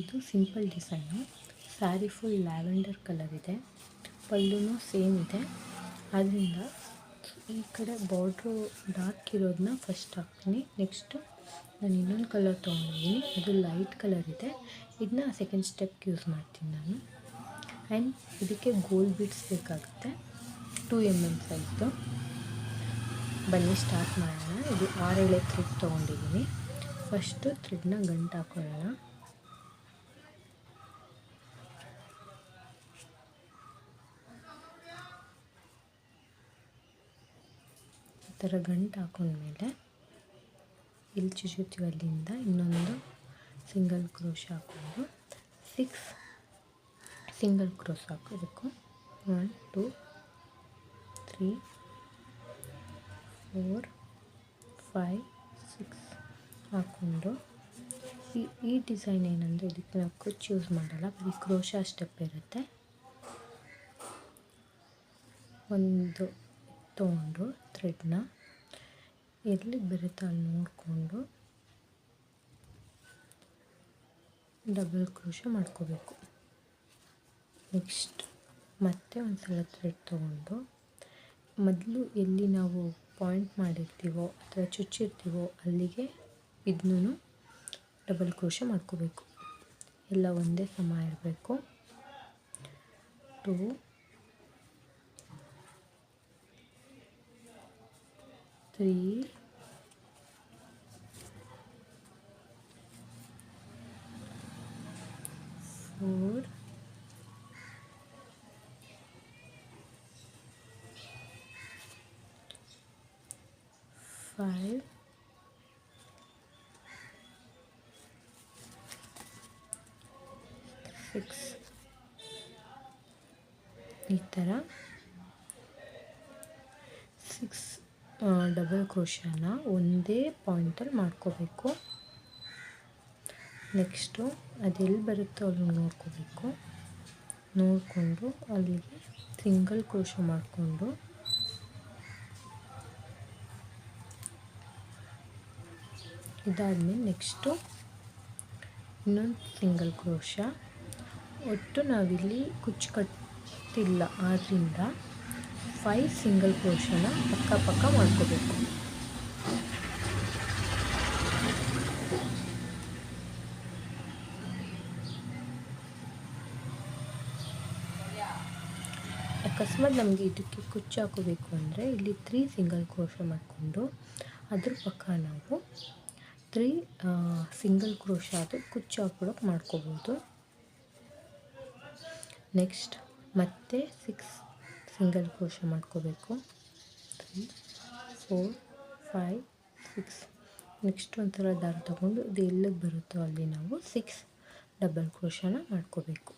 ಇದು simple design. Sari full lavender colour ಇದೆ, ಪಲ್ಲುನೂ same ಇದೆ. ಆದ್ದರಿಂದ ಈ ಕಡೆ ಬಾರ್ಡ್ರು ಡಾರ್ಕ್ ಇರೋದನ್ನ ಫಸ್ಟ್ ಹಾಕ್ತೀನಿ. ನೆಕ್ಸ್ಟು ನಾನು ಇನ್ನೊಂದು ಕಲರ್ ತೊಗೊಂಡಿದ್ದೀನಿ, ಅದು ಲೈಟ್ ಕಲರ್ ಇದೆ. ಇದನ್ನ ಸೆಕೆಂಡ್ ಸ್ಟೆಪ್ಗೆ ಯೂಸ್ ಮಾಡ್ತೀನಿ ನಾನು. ಆ್ಯಂಡ್ ಇದಕ್ಕೆ ಗೋಲ್ಡ್ ಬೀಡ್ಸ್ ಬೇಕಾಗುತ್ತೆ, 2 mm ಸೈಜ್ದು. ಬನ್ನಿ ಸ್ಟಾರ್ಟ್ ಮಾಡೋಣ. ಇದು 6 ಎಳೆ ಥ್ರೆಡ್ ತೊಗೊಂಡಿದ್ದೀನಿ. ಫಸ್ಟು ಥ್ರೆಡ್ನ ಗಂಟು ಹಾಕೊಳ್ಳೋಣ. ಈ ಥರ ಗಂಟು ಹಾಕೊಂಡ್ಮೇಲೆ ಇಲ್ಲಿ ಚುಚ್ಚುತ್ತೀವಿ, ಅಲ್ಲಿಂದ ಇನ್ನೊಂದು ಸಿಂಗಲ್ ಕ್ರೋಶ್ ಹಾಕ್ಕೊಂಡು 6 ಸಿಂಗಲ್ ಕ್ರೋಶ್ ಹಾಕೋಬೇಕು. 1 2 3 4 5 6 ಹಾಕ್ಕೊಂಡು ಈ ಡಿಸೈನ್ ಏನಂದರೆ ಇದಕ್ಕೆ ನಾವು ಕುಚ್ಚು ಯೂಸ್ ಮಾಡಲ್ಲ, ಬರೀ ಕ್ರೋಶಾ ಸ್ಟೆಪ್ ಇರುತ್ತೆ. ಒಂದು ತೊಗೊಂಡು ಥ್ರೆಡ್ನ ಎಲ್ಲಿಗೆ ಬರುತ್ತೋ ಅಲ್ಲಿ ನೋಡಿಕೊಂಡು ಡಬಲ್ ಕ್ರೋಶಾ ಮಾಡ್ಕೋಬೇಕು. ನೆಕ್ಸ್ಟ್ ಮತ್ತೆ ಒಂದು ಸಲ ಥ್ರೆಡ್ ತೊಗೊಂಡು ಮೊದಲು ಎಲ್ಲಿ ನಾವು ಪಾಯಿಂಟ್ ಮಾಡಿರ್ತೀವೋ ಅಥವಾ ಚುಚ್ಚಿರ್ತೀವೋ ಅಲ್ಲಿಗೆ ಇದನ್ನೂ ಡಬಲ್ ಕ್ರೋಶಾ ಮಾಡ್ಕೋಬೇಕು. ಎಲ್ಲ ಒಂದೇ ಸಮ ಇರಬೇಕು. 2 3 4 5 6 ಈ ಥರ 6 ಡಬಲ್ ಕ್ರೋಶಾನ ಒಂದೇ ಪಾಯಿಂಟಲ್ಲಿ ಮಾಡ್ಕೋಬೇಕು. ನೆಕ್ಸ್ಟು ಅದೆಲ್ಲಿ ಬರುತ್ತೋ ಅಲ್ಲಿ ನೋಡ್ಕೋಬೇಕು. ನೋಡಿಕೊಂಡು ಅಲ್ಲಿಗೆ ಸಿಂಗಲ್ ಕ್ರೋಶಾ ಮಾಡಿಕೊಂಡು ಇದಾದಮೇಲೆ ನೆಕ್ಸ್ಟು ಇನ್ನೊಂದು ಸಿಂಗಲ್ ಕ್ರೋಶಾ. ಒಟ್ಟು ನಾವಿಲ್ಲಿ ಕುಚ್ಚು ಕಟ್ಟಿಲ್ಲ, ಆದ್ದರಿಂದ 5 ಸಿಂಗಲ್ ಕ್ರೋಶಾನ ಪಕ್ಕ ಮಾಡ್ಕೋಬೇಕು. ಅಕಸ್ಮಾತ್ ನಮಗೆ ಇದಕ್ಕೆ ಕುಚ್ಚು ಹಾಕೋಬೇಕು ಅಂದರೆ ಇಲ್ಲಿ 3 ಸಿಂಗಲ್ ಕ್ರೋಶಾ ಮಾಡಿಕೊಂಡು ಅದ್ರ ಪಕ್ಕ ನಾವು 3 ಸಿಂಗಲ್ ಕ್ರೋಶಾದು ಕುಚ್ಚು ಹಾಕೊಳ್ಳೋಕೆ ಮಾಡ್ಕೋಬೋದು. ನೆಕ್ಸ್ಟ್ ಮತ್ತೆ 6 ಸಿಂಗಲ್ ಕ್ರೋಶಾ ಮಾಡ್ಕೋಬೇಕು. 3 4 5 6. ನೆಕ್ಸ್ಟ್ ಒಂಥರ ದಾರ ತಗೊಂಡು ಇದು ಎಲ್ಲಿಗೆ ಬರುತ್ತೋ ಅಲ್ಲಿ ನಾವು 6 ಡಬಲ್ ಕ್ರೋಶಾನ ಮಾಡ್ಕೋಬೇಕು.